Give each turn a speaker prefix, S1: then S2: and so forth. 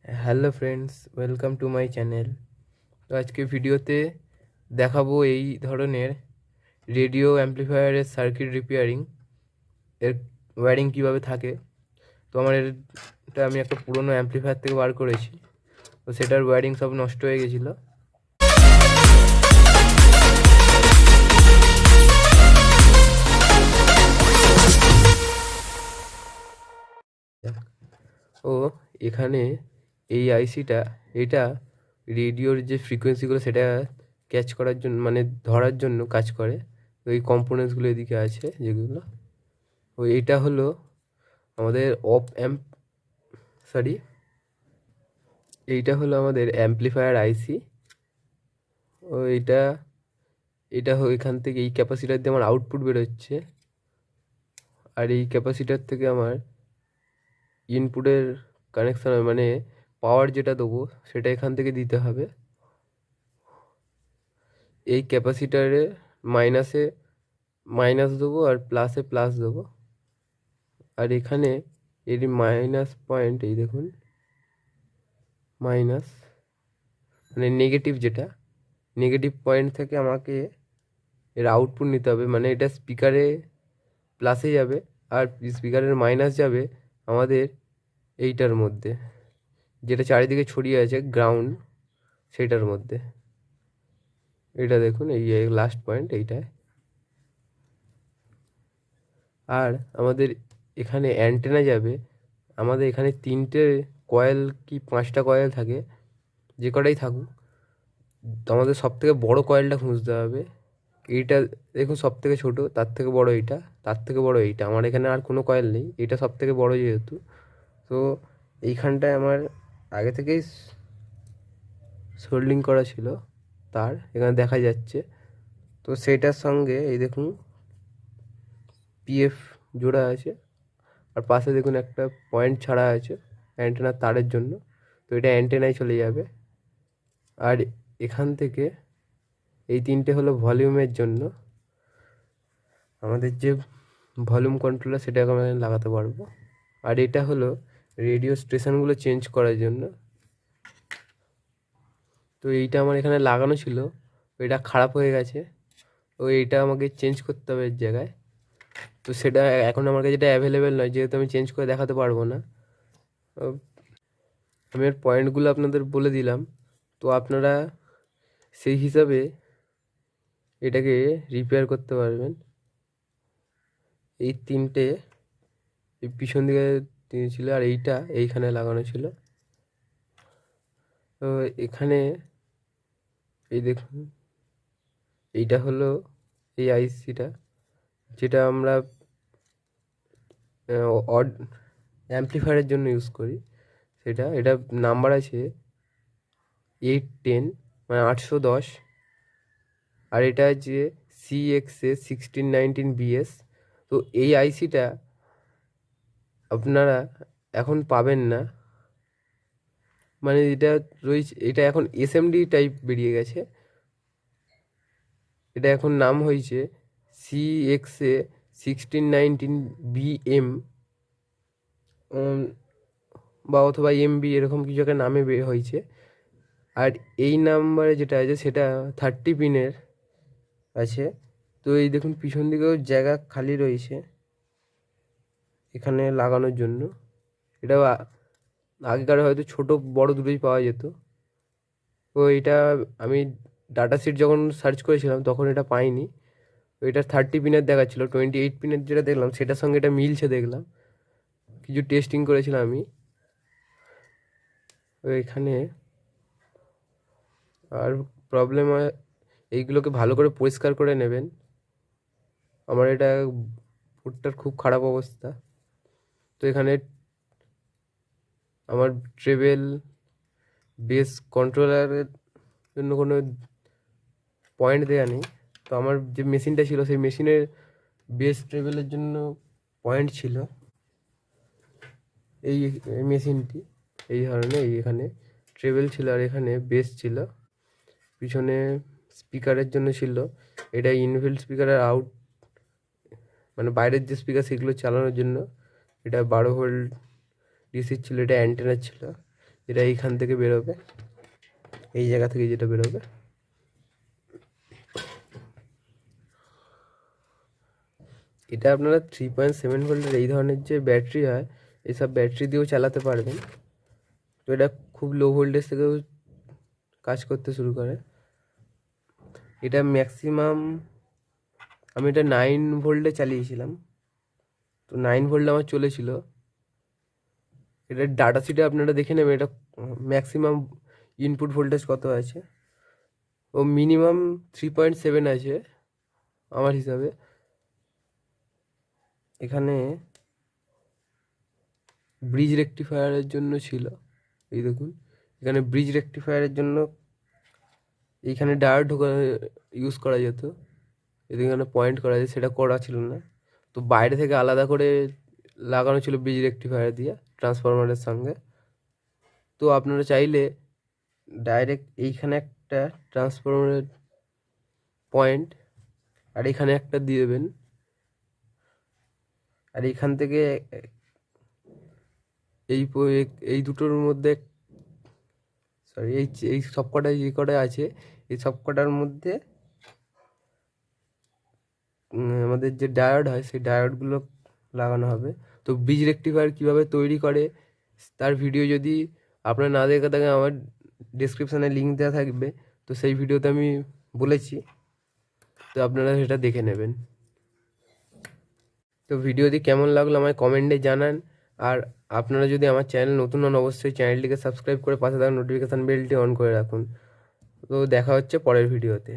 S1: Hello friends, welcome to my channel. তো আজকে ভিডিওতে দেখাবো এই ধরনের রেডিও অ্যাম্প্লিফায়ারের সার্কিট রিপেয়ারিং, এর ওয়্যারিং কীভাবে থাকে। তো এটা আমি একটা পুরনো অ্যাম্প্লিফায়ার থেকে বার করেছি, তো সেটার ওয়্যারিং সব নষ্ট হয়ে গেছিলো। ও এখানে এই আইসিটা, এটা রেডিওর যে ফ্রিকোয়েন্সিগুলো সেটা ক্যাচ করার জন্য, মানে ধরার জন্য কাজ করে। তো এই কম্পোনেন্টসগুলো এদিকে আছে যেগুলো, ও এইটা হলো আমাদের এইটা হলো আমাদের অ্যাম্প্লিফায়ার আইসি। ও এটা এটা এখান থেকে এই ক্যাপাসিটার দিয়ে আমার আউটপুট বেরোচ্ছে, আর এই ক্যাপাসিটার থেকে আমার ইনপুটের কানেকশান, মানে পাওয়ার যেটা দেবো সেটা এখান থেকে দিতে হবে। এই ক্যাপাসিটারে মাইনাসে মাইনাস দেবো আর প্লাসে প্লাস দেবো। আর এখানে এর মাইনাস পয়েন্ট, এই দেখুন মাইনাস, মানে নেগেটিভ, যেটা নেগেটিভ পয়েন্ট থেকে আমাকে এর আউটপুট নিতে হবে। মানে এটা স্পিকারে প্লাসে যাবে আর স্পিকারের মাইনাস যাবে আমাদের এইটার মধ্যে, যেটা চারিদিকে ছড়িয়ে আছে গ্রাউন্ড, সেইটার মধ্যে। এটা দেখুন, এই লাস্ট পয়েন্ট এইটায়। আর আমাদের এখানে অ্যান্টেনা যাবে। আমাদের এখানে 3টে কয়েল কি 5টা কয়েল থাকে, যে কটাই থাকুক। তো আমাদের সবথেকে বড় কয়েলটা খুঁজতে হবে। এইটা দেখুন সবথেকে ছোটো, তার থেকে বড় এইটা, তার থেকে বড় এইটা। আমার এখানে আর কোনো কয়েল নেই, এইটা সবথেকে বড় যেহেতু। তো এইখানটায় আমার আগে থেকেই সোল্ডিং করা ছিল তার, এখানে দেখা যাচ্ছে। তো সেইটার সঙ্গে এই দেখুন পিএফ জোড়া আছে, আর পাশে দেখুন একটা পয়েন্ট ছাড়া আছে অ্যান্টেনার তারের জন্য। তো এটা অ্যান্টেনায় চলে যাবে। আর এখান থেকে এই 3টে হলো ভলিউমের জন্য, আমাদের যে ভলিউম কন্ট্রোলার সেটা আমরা লাগাতে পারবো। আর এটা হলো রেডিও স্টেশনগুলো চেঞ্জ করার জন্য। তো এইটা আমার এখানে লাগানো ছিল, এটা খারাপ হয়ে গেছে। তো এইটা আমাকে চেঞ্জ করতে হবে এর জায়গায়। তো সেটা এখন আমার কাছে যেটা অ্যাভেলেবেল নয়, যেহেতু আমি চেঞ্জ করে দেখাতে পারবো না। আমি এর পয়েন্টগুলো আপনাদের বলে দিলাম, তো আপনারা সেই হিসাবে এটাকে রিপেয়ার করতে পারবেন। এই 3টে এই পিছন দিকে ছিল, আর এইটা এইখানে লাগানো ছিল। তো এখানে এই দেখুন, এইটা হলো এই আইসিটা, যেটা আমরা অড অ্যাম্প্লিফায়ারের জন্য ইউজ করি। এটা নাম্বার আছে 810, মানে 810। আর এটা আছে CXA 1619BS। তো এই আইসিটা আপনারা এখন পাবেন না, মানে এটা রয়েছে, এটা এখন SMD টাইপ বেরিয়ে গেছে। এটা এখন নাম হয়েছে CXA 1619BM, বা অথবা MB, এরকম কিছু একটা নামে হয়েছে। আর এই নাম্বারে যেটা আছে সেটা 30 পিনের আছে। তো এই দেখুন পিছন দিকেও জায়গা খালি রয়েছে এখানে লাগানোর জন্য। এটা আগেকার হয়তো ছোট বড় দুটোই পাওয়া যেত। তো এটা আমি ডাটা শিট যখন সার্চ করেছিলাম তখন এটা পাইনি। তো এটা 30 পিনের দেখাচ্ছিলো, 28 পিনের যেটা দেখলাম সেটার সঙ্গে এটা মিলছে দেখলাম, কিছু টেস্টিং করেছিলাম আমি। তো এখানে আর প্রবলেম হয়, এইগুলোকে ভালো করে পরিষ্কার করে নেবেন। আমার এটা বোর্ডটার খুব খারাপ অবস্থা। তো এখানে আমার ট্রেবেল বেস কন্ট্রোলারের জন্য কোনো পয়েন্ট দেওয়া নেই। তো আমার যে মেশিনটা ছিল সেই মেশিনের বেস ট্রেবেলের জন্য পয়েন্ট ছিল। এই মেশিনটি এই ধরনের, এখানে ট্রেবেল ছিল আর এখানে বেস ছিল। পিছনে স্পিকারের জন্য ছিল, এটা ইনভিল স্পিকারের আউট, মানে বাইরের যে স্পিকার সেগুলো চালানোর জন্য। এটা 12 ভোল্ট ডিসি ছিল, এটা অ্যান্টেনা ছিল। এটা এইখান থেকে বেরোবে, এই জায়গা থেকে যেটা বেরোবে। এটা আপনারা 3.7 ভোল্টের এই ধরনের যে ব্যাটারি হয়, এইসব ব্যাটারি দিয়েও চালাতে পারবেন। তো এটা খুব লো ভোল্টেজ থেকেও কাজ করতে শুরু করে। এটা ম্যাক্সিমাম আমি এটা 9 ভোল্টে চালিয়েছিলাম, তো 9 ভোল্ট আমার চলেছিল। এটা ডাটা শিটে আপনারা দেখে নেবেন এটা ম্যাক্সিমাম ইনপুট ভোল্টেজ কত আছে। ও মিনিমাম 3.7 আছে আমার হিসাবে। এখানে ব্রিজ রেকটিফায়ারের জন্য ছিল, এই দেখুন এখানে ব্রিজ রেকটিফায়ারের জন্য এইখানে ডায়োড ইউজ করা যেত, এখানে পয়েন্ট করা যায়, সেটা করা ছিল না। তো বাইরে থেকে আলাদা করে লাগানো ছিল ব্রিজ রেকটিফায়ার দিয়ে ট্রান্সফরমারের সঙ্গে। তো আপনারা চাইলে ডাইরেক্ট এইখানে একটা ট্রান্সফরমারের পয়েন্ট আর এখানে একটা দিয়ে দেবেন, আর এইখান থেকে এই দুটোর মধ্যে, সরি এই সব কটায় যে কটা আছে এই সব কটার মধ্যে আমাদের যে ডায়োড হয় সেই ডায়োডগুলো লাগানো হবে। তো ব্রিজ রেকটিফায়ার কীভাবে তৈরি করে তার ভিডিও যদি আপনারা না দেখে থাকেন, আমার ডিসক্রিপশানে লিঙ্ক দেওয়া থাকবে, তো সেই ভিডিওতে আমি বলেছি, তো আপনারা সেটা দেখে নেবেন। তো ভিডিওটি কেমন লাগলো আমায় কমেন্টে জানান। আর আপনারা যদি আমার চ্যানেল নতুন হন অবশ্যই চ্যানেলটিকে সাবস্ক্রাইব করে পাশে থাকা নোটিফিকেশান বেলটি অন করে রাখুন। তো দেখা হচ্ছে পরের ভিডিওতে।